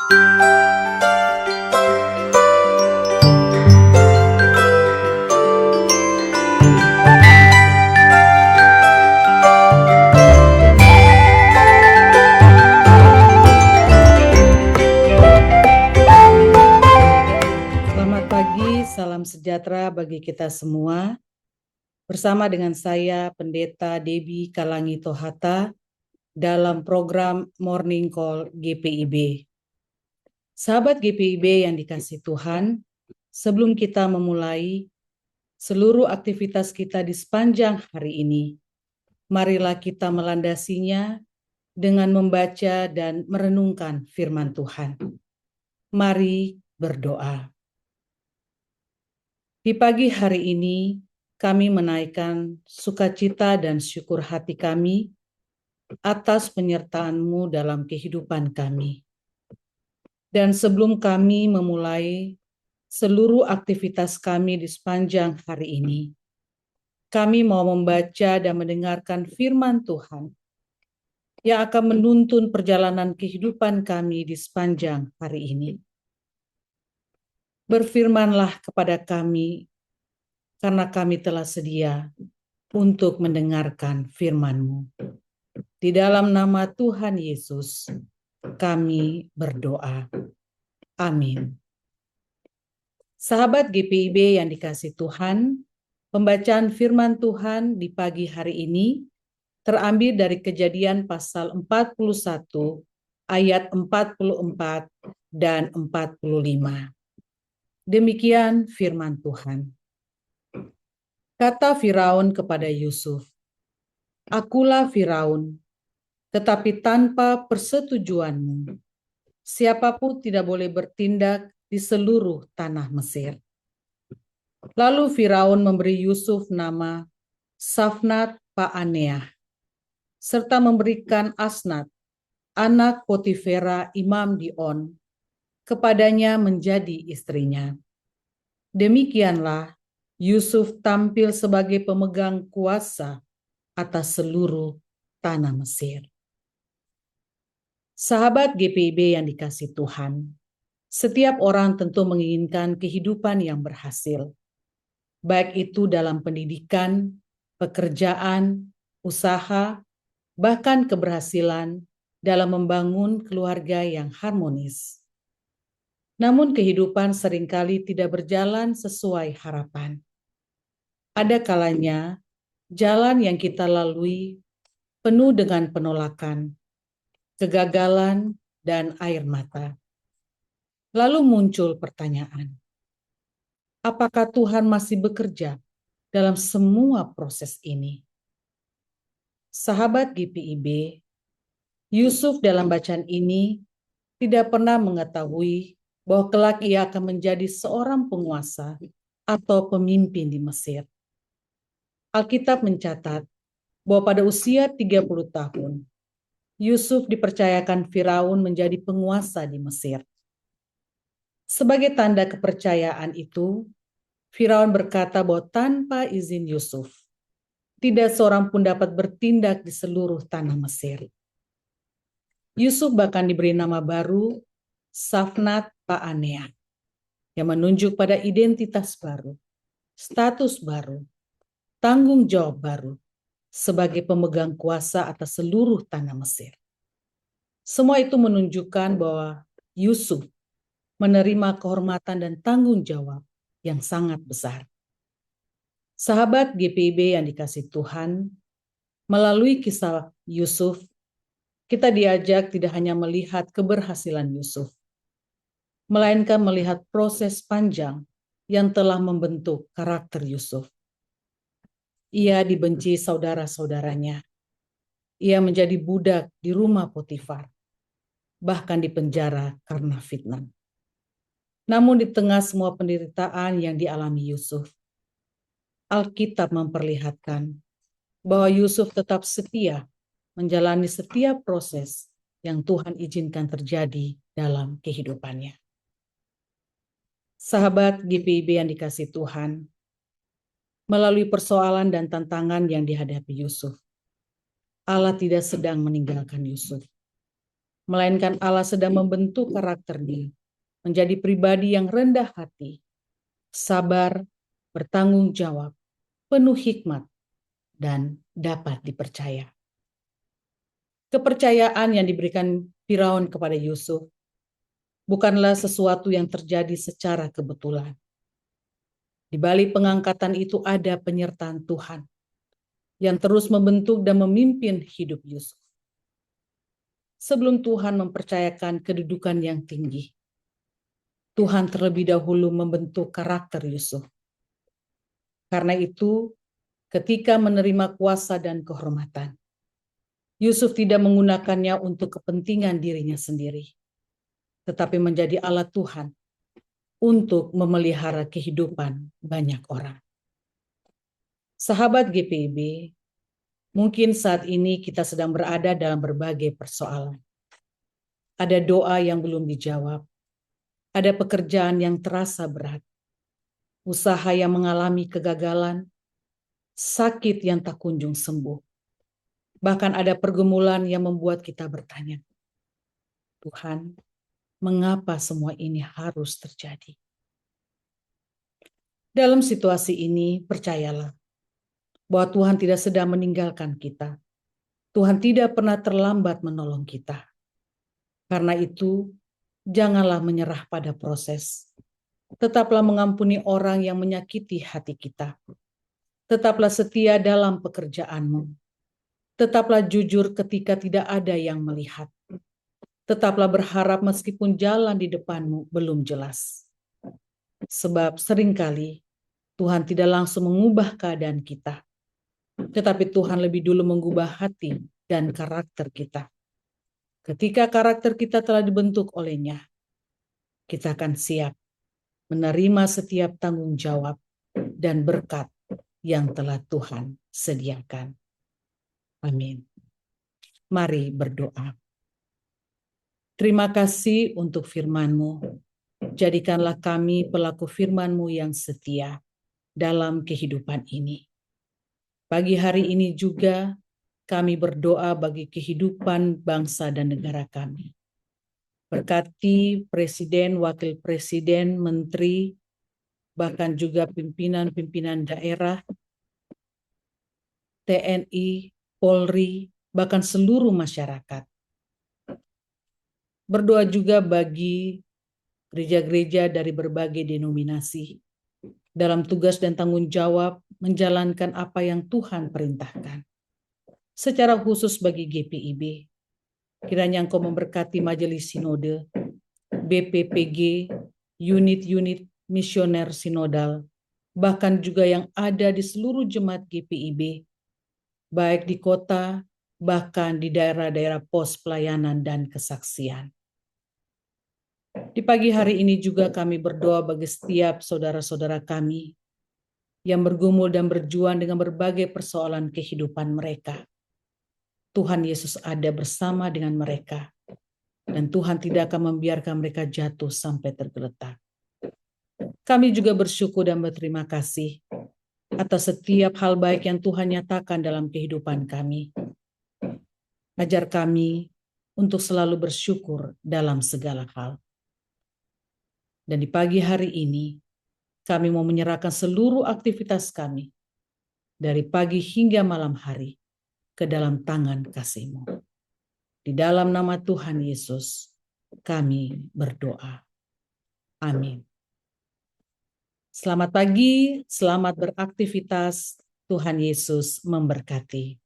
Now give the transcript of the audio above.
Selamat pagi, salam sejahtera bagi kita semua. Bersama dengan saya, Pendeta Debbie Kalangi Tohata, dalam program Morning Call GPIB. Sahabat GPIB yang dikasihi Tuhan, sebelum kita memulai seluruh aktivitas kita di sepanjang hari ini, marilah kita melandasinya dengan membaca dan merenungkan firman Tuhan. Mari berdoa. Di pagi hari ini, kami menaikkan sukacita dan syukur hati kami atas penyertaan-Mu dalam kehidupan kami. Dan sebelum kami memulai seluruh aktivitas kami di sepanjang hari ini, kami mau membaca dan mendengarkan firman Tuhan yang akan menuntun perjalanan kehidupan kami di sepanjang hari ini. Berfirmanlah kepada kami, karena kami telah sedia untuk mendengarkan firman-Mu. Di dalam nama Tuhan Yesus, kami berdoa. Amin. Sahabat GPIB yang dikasihi Tuhan, pembacaan firman Tuhan di pagi hari ini terambil dari Kejadian pasal 41 ayat 44 dan 45. Demikian firman Tuhan. Kata Firaun kepada Yusuf, "Akulah Firaun, tetapi tanpa persetujuanmu, siapapun tidak boleh bertindak di seluruh tanah Mesir." Lalu Firaun memberi Yusuf nama Safnat Paaneah, serta memberikan Asnat, anak Potifera imam di On, kepadanya menjadi istrinya. Demikianlah Yusuf tampil sebagai pemegang kuasa atas seluruh tanah Mesir. Sahabat GPIB yang dikasihi Tuhan, setiap orang tentu menginginkan kehidupan yang berhasil, baik itu dalam pendidikan, pekerjaan, usaha, bahkan keberhasilan dalam membangun keluarga yang harmonis. Namun kehidupan seringkali tidak berjalan sesuai harapan. Ada kalanya jalan yang kita lalui penuh dengan penolakan, kegagalan, dan air mata. Lalu muncul pertanyaan, apakah Tuhan masih bekerja dalam semua proses ini? Sahabat GPIB, Yusuf dalam bacaan ini tidak pernah mengetahui bahwa kelak ia akan menjadi seorang penguasa atau pemimpin di Mesir. Alkitab mencatat bahwa pada usia 30 tahun, Yusuf dipercayakan Firaun menjadi penguasa di Mesir. Sebagai tanda kepercayaan itu, Firaun berkata bahwa tanpa izin Yusuf, tidak seorang pun dapat bertindak di seluruh tanah Mesir. Yusuf bahkan diberi nama baru, Safnat Paaneah, yang menunjuk pada identitas baru, status baru, tanggung jawab baru, sebagai pemegang kuasa atas seluruh tanah Mesir. Semua itu menunjukkan bahwa Yusuf menerima kehormatan dan tanggung jawab yang sangat besar. Sahabat GPIB yang dikasihi Tuhan, melalui kisah Yusuf, kita diajak tidak hanya melihat keberhasilan Yusuf, melainkan melihat proses panjang yang telah membentuk karakter Yusuf. Ia dibenci saudara-saudaranya. Ia menjadi budak di rumah Potifar, bahkan dipenjara karena fitnah. Namun di tengah semua penderitaan yang dialami Yusuf, Alkitab memperlihatkan bahwa Yusuf tetap setia menjalani setiap proses yang Tuhan izinkan terjadi dalam kehidupannya. Sahabat GPIB yang dikasihi Tuhan, melalui persoalan dan tantangan yang dihadapi Yusuf, Allah tidak sedang meninggalkan Yusuf. melainkan Allah sedang membentuk karakternya menjadi pribadi yang rendah hati, sabar, bertanggung jawab, penuh hikmat, dan dapat dipercaya. Kepercayaan yang diberikan Firaun kepada Yusuf bukanlah sesuatu yang terjadi secara kebetulan. Di balik pengangkatan itu ada penyertaan Tuhan yang terus membentuk dan memimpin hidup Yusuf. Sebelum Tuhan mempercayakan kedudukan yang tinggi, Tuhan terlebih dahulu membentuk karakter Yusuf. Karena itu, ketika menerima kuasa dan kehormatan, Yusuf tidak menggunakannya untuk kepentingan dirinya sendiri, tetapi menjadi alat Tuhan untuk memelihara kehidupan banyak orang. Sahabat GPIB, mungkin saat ini kita sedang berada dalam berbagai persoalan. Ada doa yang belum dijawab, ada pekerjaan yang terasa berat, usaha yang mengalami kegagalan, sakit yang tak kunjung sembuh. Bahkan ada pergumulan yang membuat kita bertanya, Tuhan, mengapa semua ini harus terjadi? Dalam situasi ini, percayalah bahwa Tuhan tidak sedang meninggalkan kita. Tuhan tidak pernah terlambat menolong kita. Karena itu, janganlah menyerah pada proses. Tetaplah mengampuni orang yang menyakiti hati kita. Tetaplah setia dalam pekerjaanmu. Tetaplah jujur ketika tidak ada yang melihat. Tetaplah berharap meskipun jalan di depanmu belum jelas. Sebab seringkali Tuhan tidak langsung mengubah keadaan kita, tetapi Tuhan lebih dulu mengubah hati dan karakter kita. Ketika karakter kita telah dibentuk olehnya, kita akan siap menerima setiap tanggung jawab dan berkat yang telah Tuhan sediakan. Amin. Mari berdoa. Terima kasih untuk firman-Mu. Jadikanlah kami pelaku firman-Mu yang setia dalam kehidupan ini. Pagi hari ini juga kami berdoa bagi kehidupan bangsa dan negara kami. Berkati Presiden, Wakil Presiden, Menteri, bahkan juga pimpinan-pimpinan daerah, TNI, Polri, bahkan seluruh masyarakat. Berdoa juga bagi gereja-gereja dari berbagai denominasi dalam tugas dan tanggung jawab menjalankan apa yang Tuhan perintahkan. Secara khusus bagi GPIB, kiranya Engkau memberkati Majelis Sinode, BPPG, unit-unit misioner sinodal, bahkan juga yang ada di seluruh jemaat GPIB, baik di kota, bahkan di daerah-daerah pos pelayanan dan kesaksian. Di pagi hari ini juga kami berdoa bagi setiap saudara-saudara kami yang bergumul dan berjuang dengan berbagai persoalan kehidupan mereka. Tuhan Yesus ada bersama dengan mereka, dan Tuhan tidak akan membiarkan mereka jatuh sampai tergeletak. Kami juga bersyukur dan berterima kasih atas setiap hal baik yang Tuhan nyatakan dalam kehidupan kami. Ajar kami untuk selalu bersyukur dalam segala hal. Dan di pagi hari ini, kami mau menyerahkan seluruh aktivitas kami, dari pagi hingga malam hari, ke dalam tangan kasih-Mu. Di dalam nama Tuhan Yesus, kami berdoa. Amin. Selamat pagi, selamat beraktivitas. Tuhan Yesus memberkati.